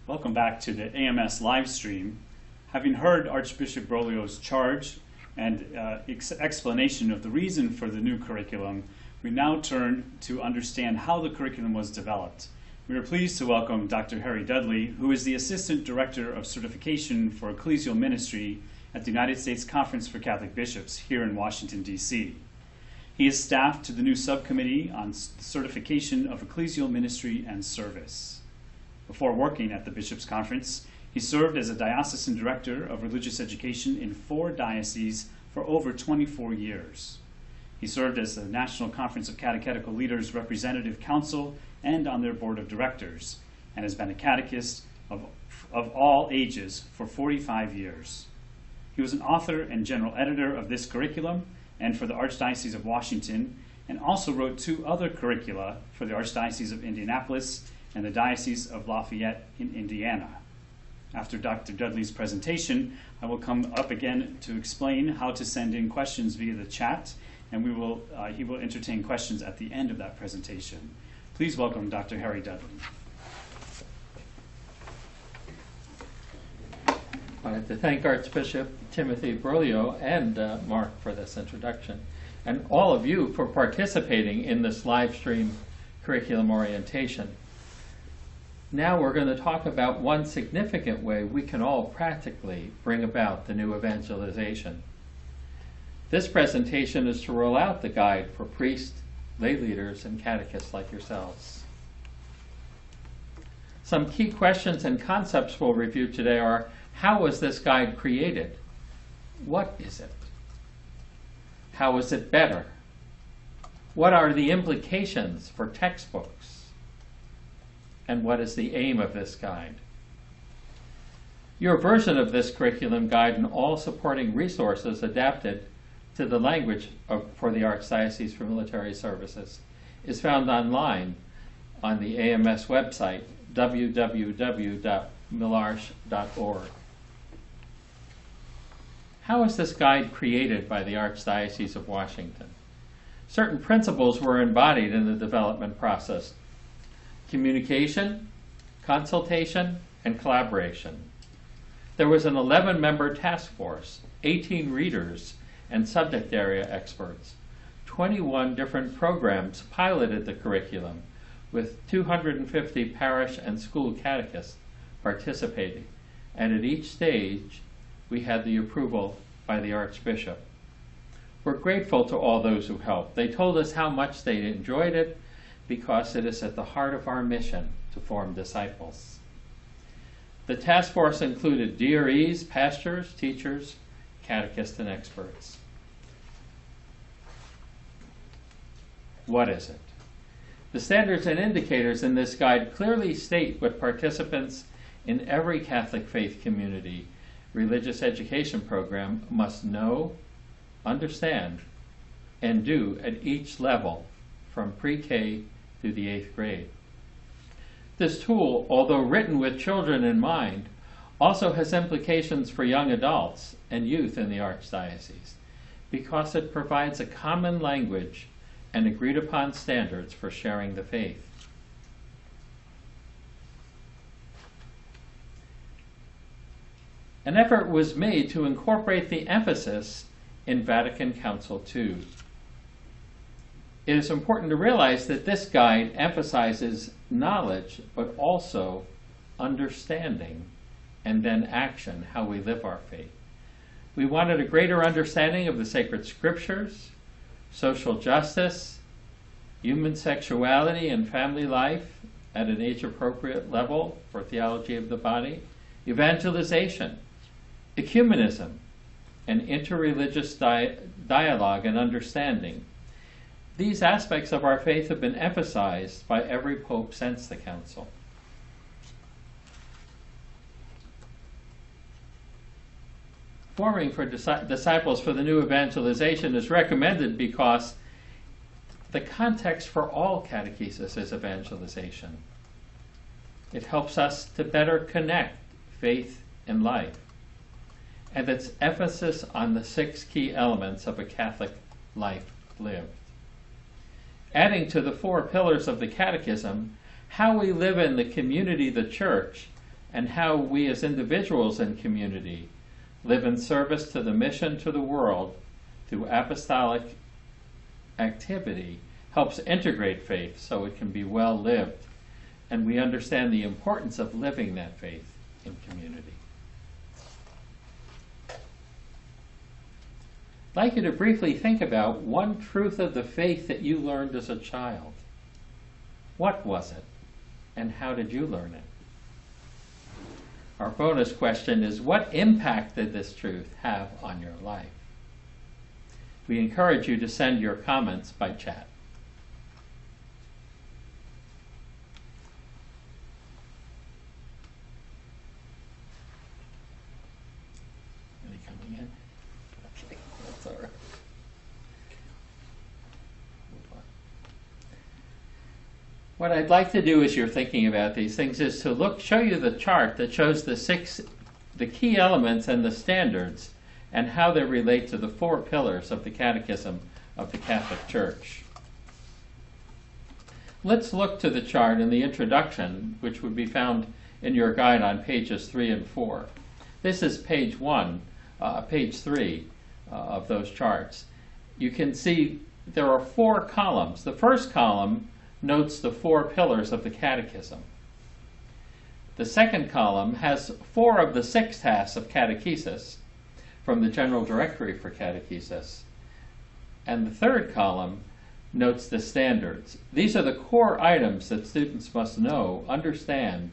Welcome back to the AMS live stream. Having heard Archbishop Berlio's charge and explanation of the reason for the new curriculum, we now turn to understand how the curriculum was developed. We are pleased to welcome Dr. Harry Dudley, who is the Assistant Director of Certification for Ecclesial Ministry at the United States Conference for Catholic Bishops here in Washington, D.C. He is staff to the new subcommittee on certification of ecclesial ministry and service. Before working at the Bishops' Conference, he served as a diocesan director of religious education in 4 dioceses for over 24 years. He served as the National Conference of Catechetical Leaders Representative Council and on their board of directors, and has been a catechist of all ages for 45 years. He was an author and general editor of this curriculum and for the Archdiocese of Washington, and also wrote 2 other curricula for the Archdiocese of Indianapolis and the Diocese of Lafayette in Indiana. After Dr. Dudley's presentation, I will come up again to explain how to send in questions via the chat, and he will entertain questions at the end of that presentation. Please welcome Dr. Harry Dudley. I'd like to thank Archbishop Timothy Berlio and Mark for this introduction, and all of you for participating in this live stream curriculum orientation. Now we're going to talk about one significant way we can all practically bring about the new evangelization. This presentation is to roll out the guide for priests, lay leaders, and catechists like yourselves. Some key questions and concepts we'll review today are: how was this guide created? What is it? How is it better? What are the implications for textbooks? And what is the aim of this guide? Your version of this curriculum guide and all supporting resources adapted to the language for the Archdiocese for Military Services is found online on the AMS website, www.milarch.org. How was this guide created by the Archdiocese of Washington? Certain principles were embodied in the development process: communication, consultation, and collaboration. There was an 11-member task force, 18 readers and subject area experts. 21 different programs piloted the curriculum, with 250 parish and school catechists participating. And at each stage, we had the approval by the Archbishop. We're grateful to all those who helped. They told us how much they enjoyed it, because it is at the heart of our mission to form disciples. The task force included DREs, pastors, teachers, catechists, and experts. What is it? The standards and indicators in this guide clearly state what participants in every Catholic faith community religious education program must know, understand, and do at each level, from pre-K to the 8th grade. This tool, although written with children in mind, also has implications for young adults and youth in the Archdiocese, because it provides a common language and agreed upon standards for sharing the faith. An effort was made to incorporate the emphasis in Vatican Council II. It is important to realize that this guide emphasizes knowledge, but also understanding, and then action, how we live our faith. We wanted a greater understanding of the sacred scriptures, social justice, human sexuality and family life at an age-appropriate level for theology of the body, evangelization, ecumenism, and interreligious dialogue and understanding. These aspects of our faith have been emphasized by every pope since the Council. Forming for disciples for the new evangelization is recommended because the context for all catechesis is evangelization. It helps us to better connect faith and life, and its emphasis on the 6 key elements of a Catholic life lived. Adding to the 4 pillars of the Catechism, how we live in the community, the Church, and how we as individuals and community live in service to the mission to the world through apostolic activity helps integrate faith so it can be well lived, and we understand the importance of living that faith in community. I'd like you to briefly think about one truth of the faith that you learned as a child. What was it, and how did you learn it? Our bonus question is, what impact did this truth have on your life? We encourage you to send your comments by chat. Any coming in? Okay, that's all right. What I'd like to do as you're thinking about these things is to show you the chart that shows the key elements and the standards and how they relate to the 4 pillars of the Catechism of the Catholic Church. Let's look to the chart in the introduction, which would be found in your guide on pages 3 and 4. This is page 3 of those charts. You can see there are 4 columns. The first column notes the 4 pillars of the Catechism. The second column has 4 of the 6 tasks of catechesis from the General Directory for Catechesis. And the third column notes the standards. These are the core items that students must know, understand,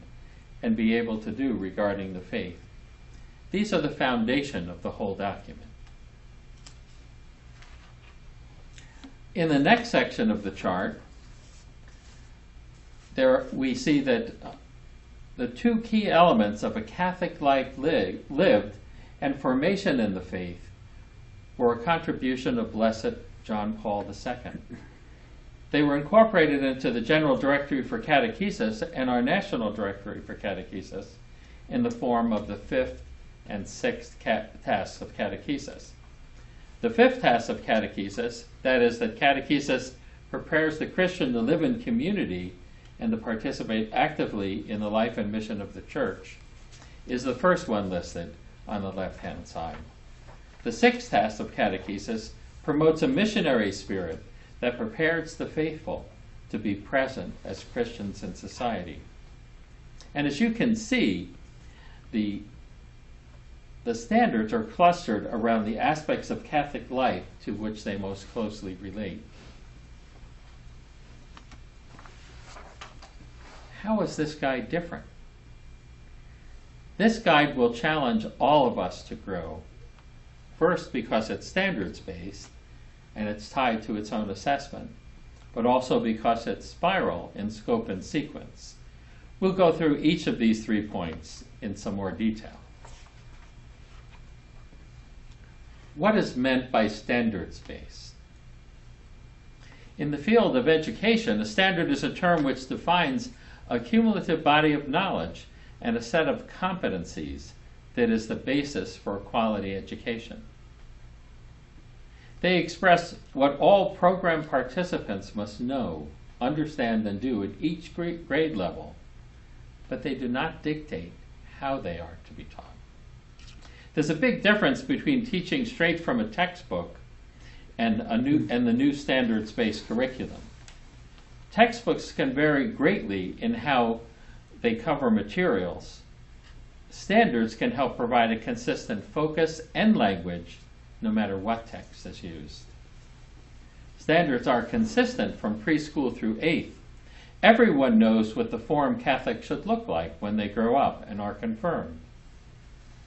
and be able to do regarding the faith. These are the foundation of the whole document. In the next section of the chart, there we see that the 2 key elements of a Catholic life lived and formation in the faith were a contribution of Blessed John Paul II. They were incorporated into the General Directory for Catechesis and our National Directory for Catechesis in the form of the 5th and 6th tasks of catechesis. The 5th task of catechesis, that is, that catechesis prepares the Christian to live in community and to participate actively in the life and mission of the Church, is the first one listed on the left-hand side. The 6th task of catechesis promotes a missionary spirit that prepares the faithful to be present as Christians in society. And as you can see, the standards are clustered around the aspects of Catholic life to which they most closely relate. How is this guide different? This guide will challenge all of us to grow. First, because it's standards-based and it's tied to its own assessment, but also because it's spiral in scope and sequence. We'll go through each of these 3 points in some more detail. What is meant by standards-based? In the field of education, a standard is a term which defines a cumulative body of knowledge and a set of competencies that is the basis for a quality education. They express what all program participants must know, understand, and do at each grade level, but they do not dictate how they are to be taught. There's a big difference between teaching straight from a textbook and the new standards-based curriculum. Textbooks can vary greatly in how they cover materials. Standards can help provide a consistent focus and language no matter what text is used. Standards are consistent from preschool through 8th. Everyone knows what the form Catholic should look like when they grow up and are confirmed.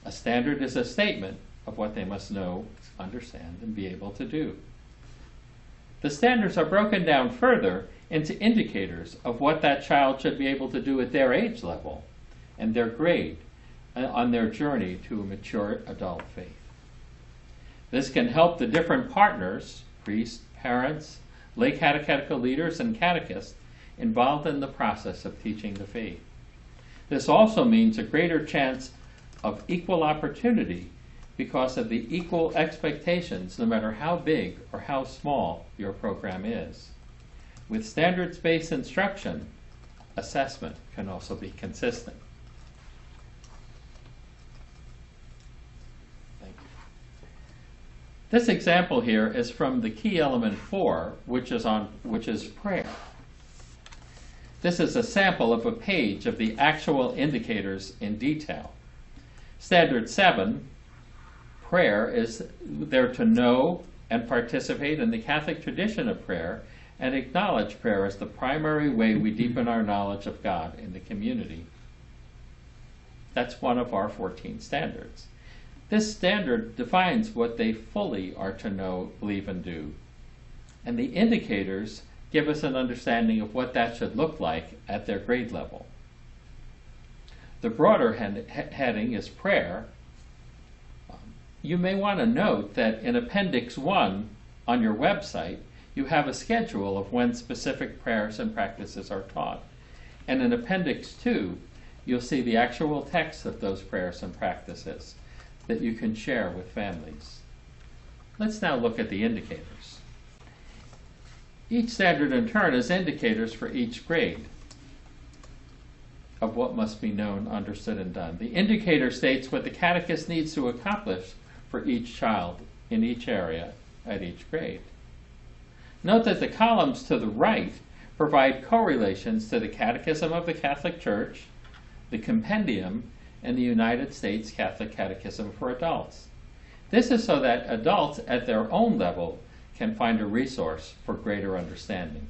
A standard is a statement of what they must know, understand, and be able to do. The standards are broken down further into indicators of what that child should be able to do at their age level and their grade on their journey to a mature adult faith. This can help the different partners, priests, parents, lay catechetical leaders, and catechists involved in the process of teaching the faith. This also means a greater chance of equal opportunity because of the equal expectations, no matter how big or how small your program is. With standards-based instruction, assessment can also be consistent. This example here is from the key element 4, which is prayer. This is a sample of a page of the actual indicators in detail. Standard 7, prayer, is there to know and participate in the Catholic tradition of prayer and acknowledge prayer as the primary way we deepen our knowledge of God in the community. That's one of our 14 standards. This standard defines what they fully are to know, believe, and do. And the indicators give us an understanding of what that should look like at their grade level. The broader heading is prayer. You may want to note that in Appendix 1 on your website, you have a schedule of when specific prayers and practices are taught. And in Appendix 2, you'll see the actual text of those prayers and practices that you can share with families. Let's now look at the indicators. Each standard in turn is indicators for each grade of what must be known, understood, and done. The indicator states what the catechist needs to accomplish for each child in each area at each grade. Note that the columns to the right provide correlations to the Catechism of the Catholic Church, the Compendium, and the United States Catholic Catechism for Adults. This is so that adults at their own level can find a resource for greater understanding.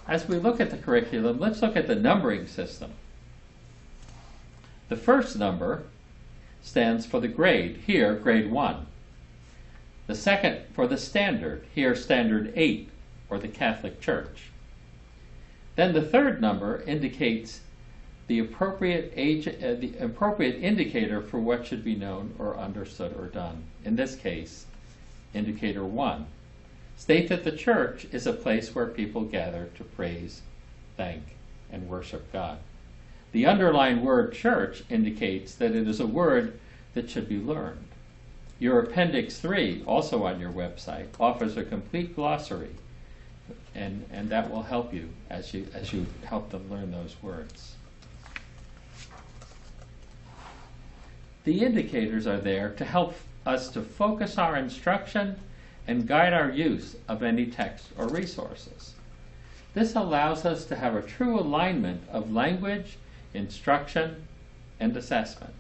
As we look at the curriculum, let's look at the numbering system. The first number stands for the grade, here grade 1. The second for the standard, here standard 8, or the Catholic Church. Then the third number indicates the appropriate indicator for what should be known or understood or done. In this case, indicator 1. State that the church is a place where people gather to praise, thank, and worship God. The underlined word church indicates that it is a word that should be learned. Your Appendix 3, also on your website, offers a complete glossary, and that will help you as you help them learn those words. The indicators are there to help us to focus our instruction and guide our use of any text or resources. This allows us to have a true alignment of language, instruction, and assessment.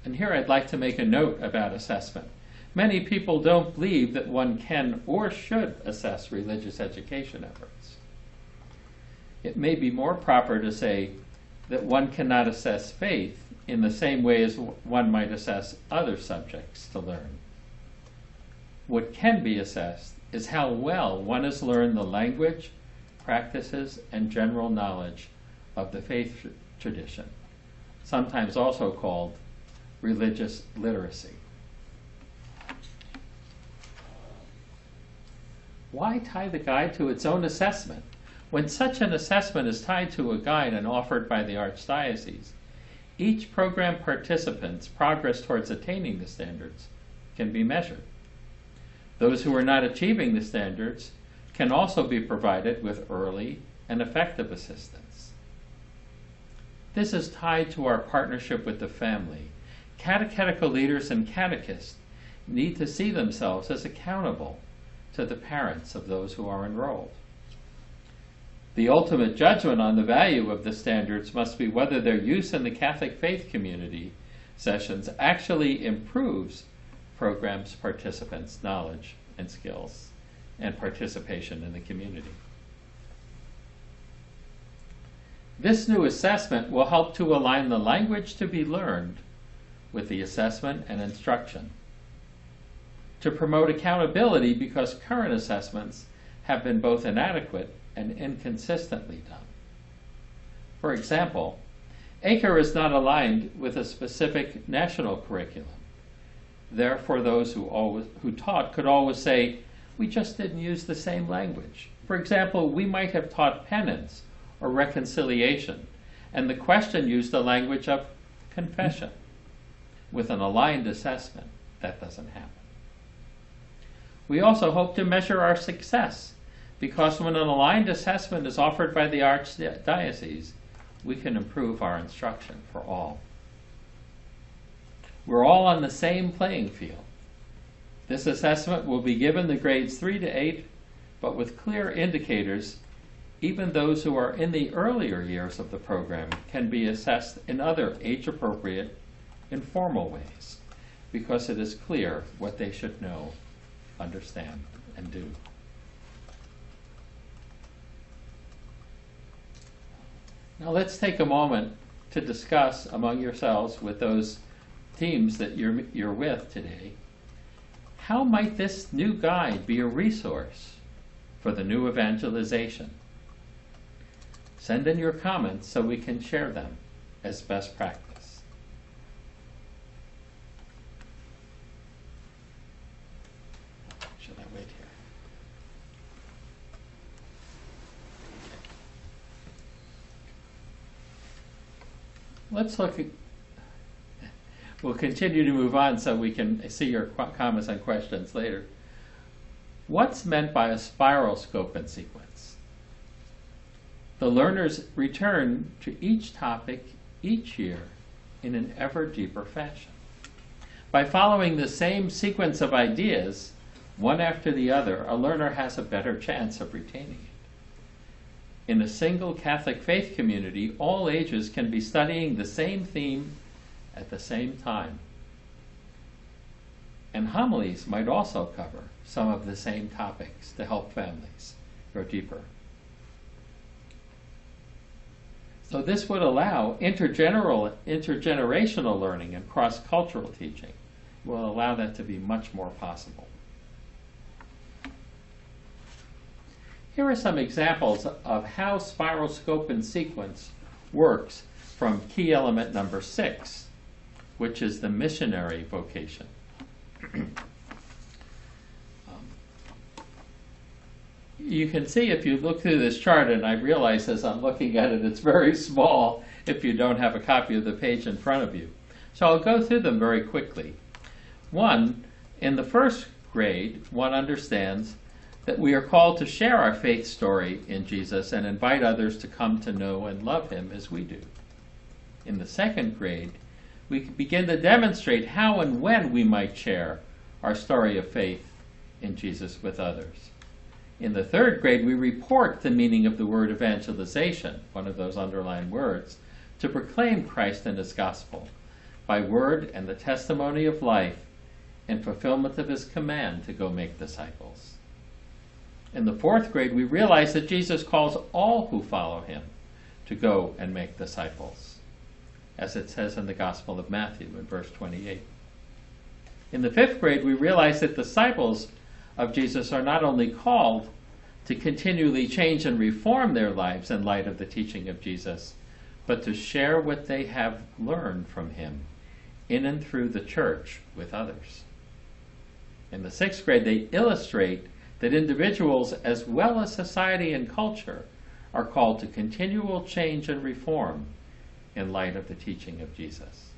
And here I'd like to make a note about assessment. Many people don't believe that one can or should assess religious education efforts. It may be more proper to say that one cannot assess faith in the same way as one might assess other subjects to learn. What can be assessed is how well one has learned the language, practices, and general knowledge of the faith tradition, sometimes also called religious literacy. Why tie the guide to its own assessment? When such an assessment is tied to a guide and offered by the Archdiocese, each program participant's progress towards attaining the standards can be measured. Those who are not achieving the standards can also be provided with early and effective assistance. This is tied to our partnership with the family. Catechetical leaders and catechists need to see themselves as accountable to the parents of those who are enrolled. The ultimate judgment on the value of the standards must be whether their use in the Catholic faith community sessions actually improves programs' participants' knowledge and skills and participation in the community. This new assessment will help to align the language to be learned with the assessment and instruction, to promote accountability because current assessments have been both inadequate and inconsistently done. For example, ACRE is not aligned with a specific national curriculum. Therefore, those who taught could always say, we just didn't use the same language. For example, we might have taught penance or reconciliation, and the question used the language of confession. With an aligned assessment, that doesn't happen. We also hope to measure our success, because when an aligned assessment is offered by the Archdiocese, we can improve our instruction for all. We're all on the same playing field. This assessment will be given the grades 3 to 8, but with clear indicators. Even those who are in the earlier years of the program can be assessed in other age-appropriate, informal ways, because it is clear what they should know, understand, and do. Now let's take a moment to discuss among yourselves with those teams that you're with today, how might this new guide be a resource for the new evangelization? Send in your comments so we can share them as best practice. Should I wait here? Let's look at, we'll continue to move on so we can see your comments and questions later. What's meant by a spiral scope and sequence? The learners return to each topic each year in an ever deeper fashion. By following the same sequence of ideas, one after the other, a learner has a better chance of retaining it. In a single Catholic faith community, all ages can be studying the same theme at the same time. And homilies might also cover some of the same topics to help families go deeper. So this would allow intergenerational learning and cross-cultural teaching. It will allow that to be much more possible. Here are some examples of how spiral scope and sequence works from key element number 6, which is the missionary vocation. You can see if you look through this chart, and I realize as I'm looking at it, it's very small if you don't have a copy of the page in front of you. So I'll go through them very quickly. One, in the first grade, one understands that we are called to share our faith story in Jesus and invite others to come to know and love him as we do. In the second grade, we begin to demonstrate how and when we might share our story of faith in Jesus with others. In the third grade, we report the meaning of the word evangelization, one of those underlined words, to proclaim Christ and his gospel by word and the testimony of life in fulfillment of his command to go make disciples. In the fourth grade, we realize that Jesus calls all who follow him to go and make disciples, as it says in the Gospel of Matthew in verse 28. In the fifth grade, we realize that disciples of Jesus are not only called to continually change and reform their lives in light of the teaching of Jesus, but to share what they have learned from him in and through the church with others. In the sixth grade, they illustrate that individuals as well as society and culture are called to continual change and reform in light of the teaching of Jesus.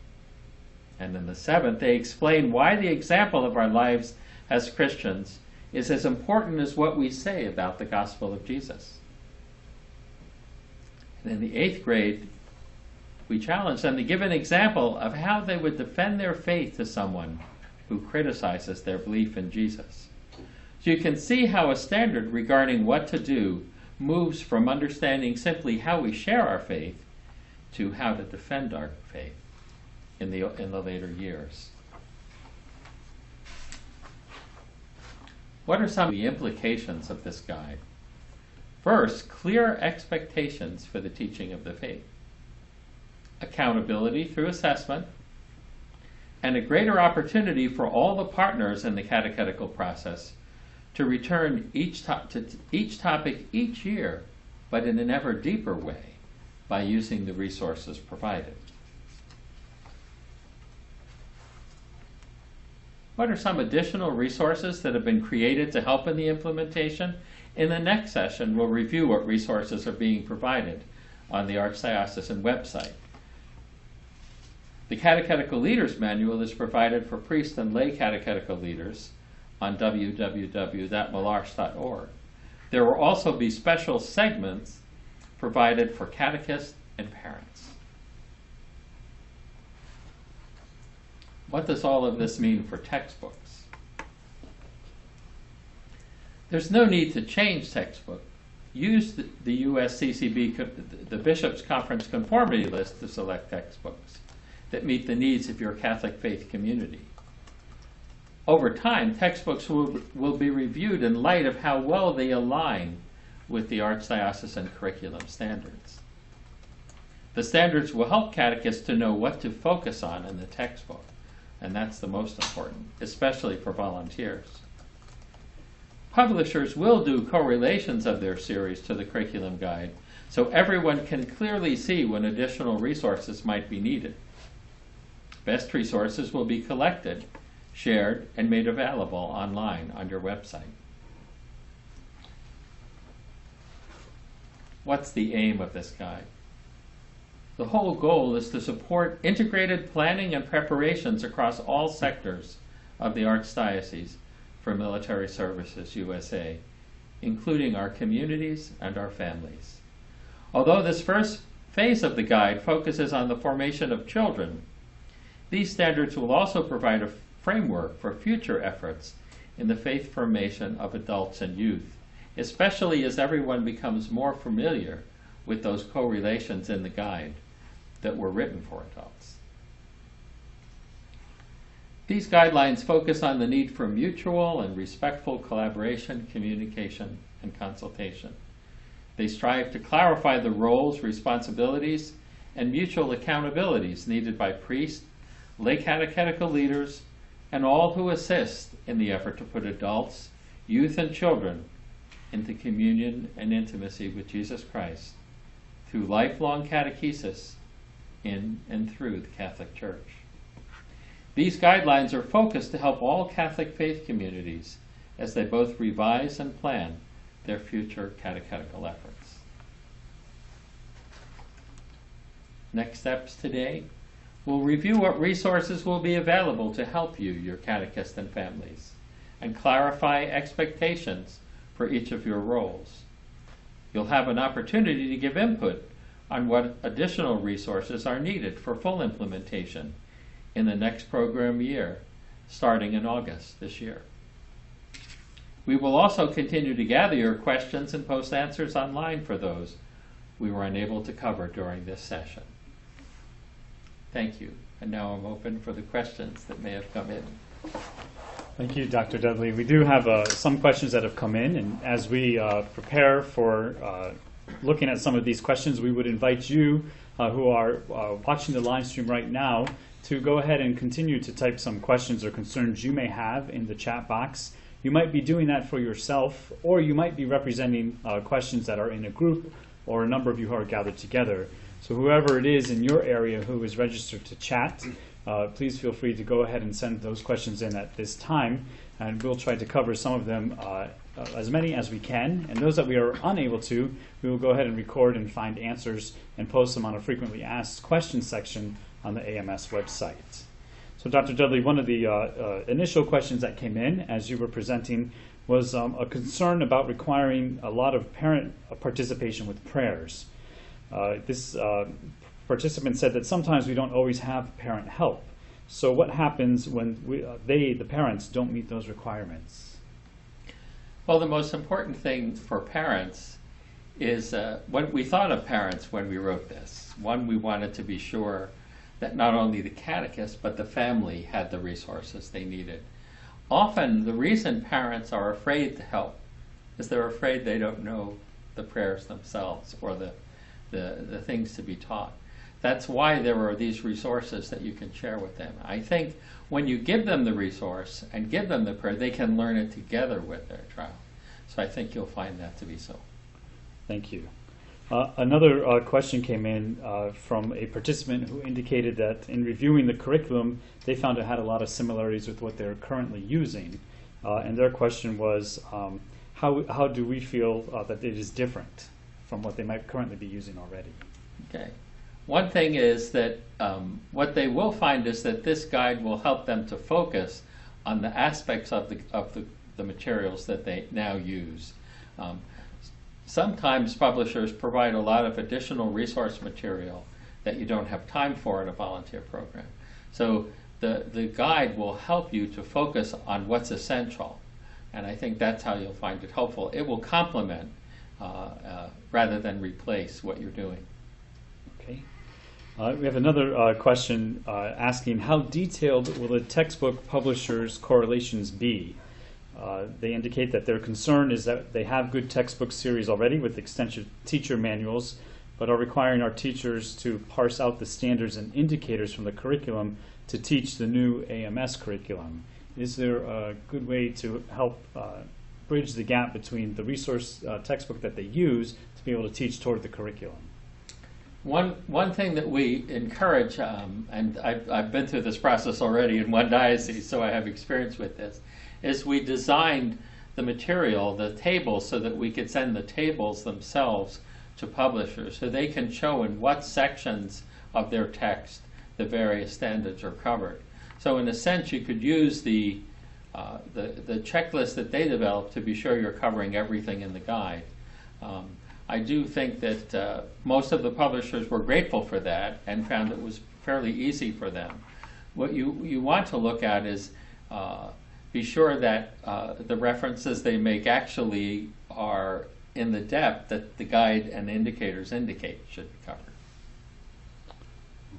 And in the seventh, they explain why the example of our lives as Christians is as important as what we say about the gospel of Jesus. And in the eighth grade, we challenge them to give an example of how they would defend their faith to someone who criticizes their belief in Jesus. So you can see how a standard regarding what to do moves from understanding simply how we share our faith to how to defend our faith in the later years. What are some of the implications of this guide? First, clear expectations for the teaching of the faith, accountability through assessment, and a greater opportunity for all the partners in the catechetical process to return to each topic each year, but in an ever deeper way by using the resources provided. What are some additional resources that have been created to help in the implementation? In the next session, we'll review what resources are being provided on the Archdiocesan website. The Catechetical Leaders Manual is provided for priest and lay catechetical leaders on www.malarch.org. There will also be special segments provided for catechists and parents. What does all of this mean for textbooks? There's no need to change textbook. Use the USCCB, the Bishops' Conference Conformity List, to select textbooks that meet the needs of your Catholic faith community. Over time, textbooks will be reviewed in light of how well they align with the Archdiocesan curriculum standards. The standards will help catechists to know what to focus on in the textbook, and that's the most important, especially for volunteers. Publishers will do correlations of their series to the curriculum guide, so everyone can clearly see when additional resources might be needed. Best resources will be collected, shared, and made available online on your website. What's the aim of this guide? The whole goal is to support integrated planning and preparations across all sectors of the Archdiocese for Military Services USA, including our communities and our families. Although this first phase of the guide focuses on the formation of children, these standards will also provide a framework for future efforts in the faith formation of adults and youth, especially as everyone becomes more familiar with those correlations in the guide that were written for adults. These guidelines focus on the need for mutual and respectful collaboration, communication, and consultation. They strive to clarify the roles, responsibilities, and mutual accountabilities needed by priests, lay catechetical leaders, and all who assist in the effort to put adults, youth, and children into communion and intimacy with Jesus Christ through lifelong catechesis in and through the Catholic Church. These guidelines are focused to help all Catholic faith communities as they both revise and plan their future catechetical efforts. Next steps today, we'll review what resources will be available to help you, your catechists and families, and clarify expectations for each of your roles. You'll have an opportunity to give input on what additional resources are needed for full implementation in the next program year, starting in August this year. We will also continue to gather your questions and post answers online for those we were unable to cover during this session. Thank you. And now I'm open for the questions that may have come in. Thank you, Dr. Dudley. We do have some questions that have come in, and as we prepare for looking at some of these questions, we would invite you who are watching the live stream right now to go ahead and continue to type some questions or concerns you may have in the chat box. You might be doing that for yourself, or you might be representing questions that are in a group or a number of you who are gathered together. So whoever it is in your area who is registered to chat, please feel free to go ahead and send those questions in at this time, and we'll try to cover some of them, as many as we can. And those that we are unable to, we will go ahead and record and find answers and post them on a frequently asked questions section on the AMS website. So Dr. Dudley, one of the initial questions that came in as you were presenting was a concern about requiring a lot of parent participation with prayers. This participant said that sometimes we don't always have parent help. So what happens when the parents, don't meet those requirements? Well, the most important thing for parents is what we thought of parents when we wrote this. One, we wanted to be sure that not only the catechist, but the family had the resources they needed. Often, the reason parents are afraid to help is they're afraid they don't know the prayers themselves or the things to be taught. That's why there are these resources that you can share with them. I think when you give them the resource and give them the prayer, they can learn it together with their child. So I think you'll find that to be so. Thank you. Another question came in from a participant who indicated that in reviewing the curriculum, they found it had a lot of similarities with what they're currently using. And their question was, how do we feel that it is different from what they might currently be using already? Okay. One thing is that what they will find is that this guide will help them to focus on the aspects of the materials that they now use. Sometimes publishers provide a lot of additional resource material that you don't have time for in a volunteer program. So the guide will help you to focus on what's essential. And I think that's how you'll find it helpful. It will complement rather than replace what you're doing. Okay. We have another question asking, how detailed will the textbook publishers' correlations be? They indicate that their concern is that they have good textbook series already with extensive teacher manuals, but are requiring our teachers to parse out the standards and indicators from the curriculum to teach the new AMS curriculum. Is there a good way to help bridge the gap between the resource textbook that they use to be able to teach toward the curriculum? One thing that we encourage, and I've been through this process already in one diocese, so I have experience with this, is we designed the material, the tables, so that we could send the tables themselves to publishers so they can show in what sections of their text the various standards are covered. So in a sense, you could use the checklist that they developed to be sure you're covering everything in the guide. I do think that most of the publishers were grateful for that and found it was fairly easy for them. What you want to look at is be sure that the references they make actually are in the depth that the guide and indicators indicate should be covered.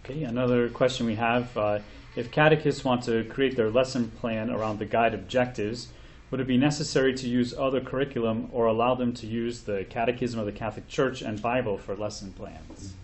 Okay, another question we have, if catechists want to create their lesson plan around the guide objectives, would it be necessary to use other curriculum or allow them to use the Catechism of the Catholic Church and Bible for lesson plans?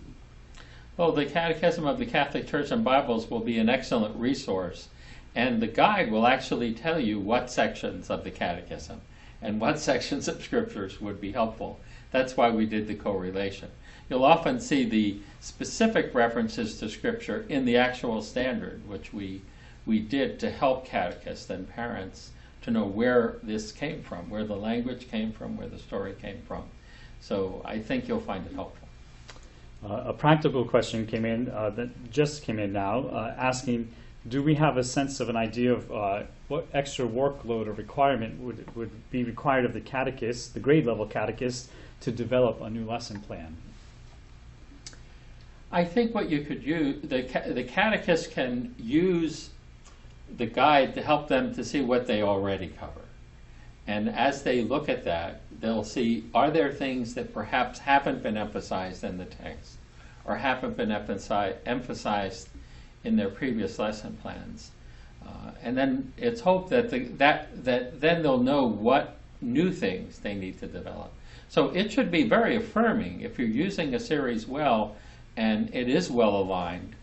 Well, the Catechism of the Catholic Church and Bibles will be an excellent resource, and the guide will actually tell you what sections of the Catechism and what sections of Scriptures would be helpful. That's why we did the correlation. You'll often see the specific references to Scripture in the actual standard, which we did to help catechists and parents to know where this came from, where the language came from, where the story came from. So I think you'll find it helpful. A practical question came in that just came in now, asking, do we have a sense of an idea of what extra workload or requirement would be required of the catechist, the grade level catechist, to develop a new lesson plan? I think what you could use, the catechist can use the guide to help them to see what they already cover. And as they look at that, they'll see, are there things that perhaps haven't been emphasized in the text or haven't been emphasized in their previous lesson plans? And then it's hoped that then they'll know what new things they need to develop. So it should be very affirming. If you're using a series well and it is well aligned,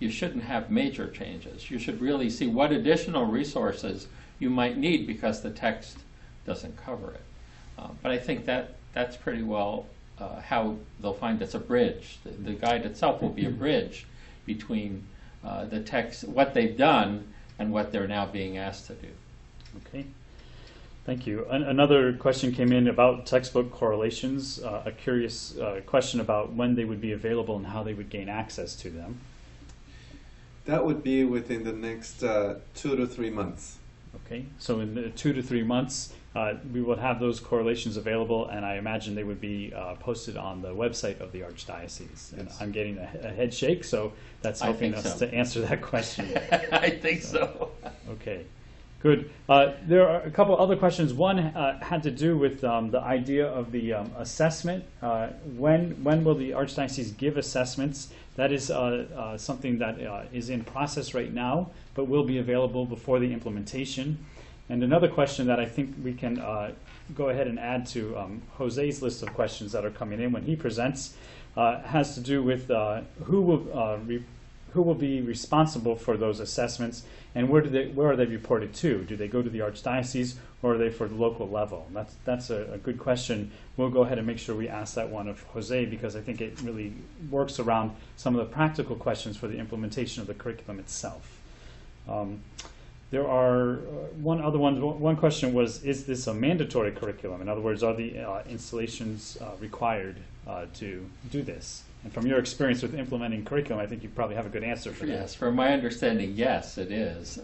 you shouldn't have major changes. You should really see what additional resources you might need because the text doesn't cover it. But I think that's pretty well how they'll find it's a bridge. The guide itself will be a bridge between the text, what they've done, and what they're now being asked to do. Okay, thank you. Another question came in about textbook correlations, a curious question about when they would be available and how they would gain access to them. That would be within the next 2 to 3 months. Okay, so in the 2 to 3 months, we will have those correlations available, and I imagine they would be posted on the website of the Archdiocese. And I'm getting a head shake, so that's helping us to answer that question. I think so. Okay, good. There are a couple other questions. One had to do with the idea of the assessment. When will the Archdiocese give assessments? That is something that is in process right now, but will be available before the implementation. And another question that I think we can go ahead and add to Jose's list of questions that are coming in when he presents has to do with who will be responsible for those assessments, and where are they reported to? Do they go to the Archdiocese, or are they for the local level? That's a good question. We'll go ahead and make sure we ask that one of Jose, because I think it really works around some of the practical questions for the implementation of the curriculum itself. There are one other one. One question was, is this a mandatory curriculum? In other words, are the installations required to do this? And from your experience with implementing curriculum, I think you probably have a good answer for that. Yes, from my understanding, yes, it is.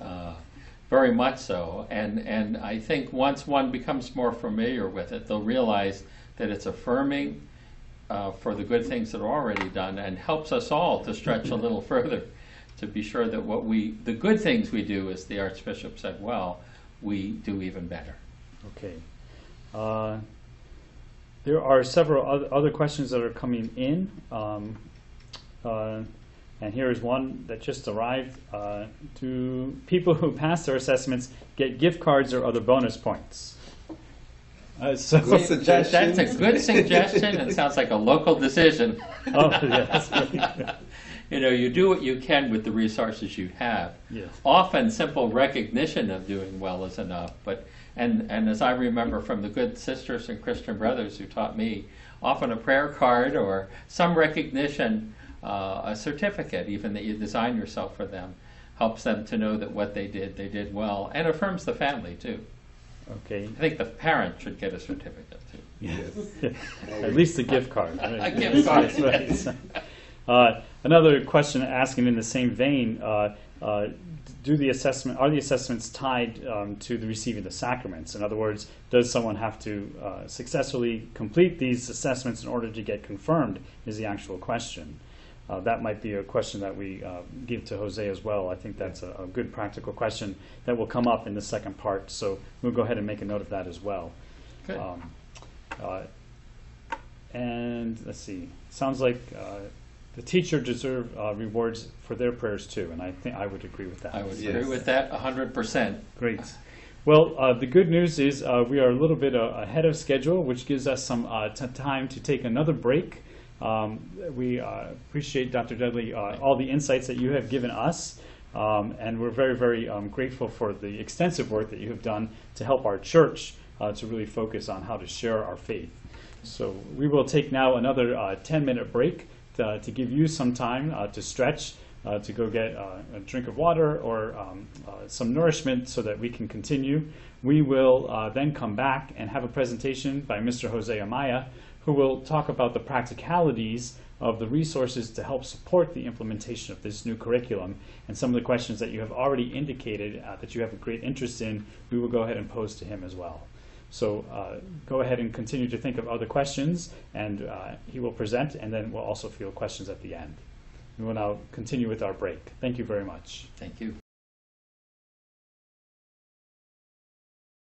Very much so. And I think once one becomes more familiar with it, they'll realize that it's affirming for the good things that are already done, and helps us all to stretch a little further to be sure that the good things we do, as the Archbishop said well, we do even better. Okay. There are several other questions that are coming in. And here is one that just arrived. Do people who pass their assessments get gift cards or other bonus points? Good suggestion. That's a good suggestion. It sounds like a local decision. Oh, yes. You know, you do what you can with the resources you have. Yes. Often simple recognition of doing well is enough, but and as I remember from the good sisters and Christian brothers who taught me, often a prayer card or some recognition, a certificate even that you design yourself for them, helps them to know that what they did well, and affirms the family too. Okay. I think the parent should get a certificate too. Yes. At least a gift card. Right? A gift card. That's right. Another question asking in the same vein, are the assessments tied to the receiving the sacraments? In other words, does someone have to successfully complete these assessments in order to get confirmed, is the actual question. That might be a question that we give to Jose as well. I think that's a good practical question that will come up in the second part, so we'll go ahead and make a note of that as well. Good. And let's see, sounds like the teacher deserve rewards for their prayers too, and I think I would agree with that. I would Yes. agree with that 100%. Great. Well, the good news is we are a little bit ahead of schedule, which gives us some time to take another break. We appreciate, Dr. Dudley, all the insights that you have given us, and we're very, very grateful for the extensive work that you have done to help our church to really focus on how to share our faith. So we will take now another 10-minute break to give you some time to stretch, to go get a drink of water or some nourishment so that we can continue. We will then come back and have a presentation by Mr. Jose Amaya, who will talk about the practicalities of the resources to help support the implementation of this new curriculum, and some of the questions that you have already indicated that you have a great interest in, we will go ahead and pose to him as well. So go ahead and continue to think of other questions, and he will present, and then we'll also field questions at the end. We will now continue with our break. Thank you very much. Thank you.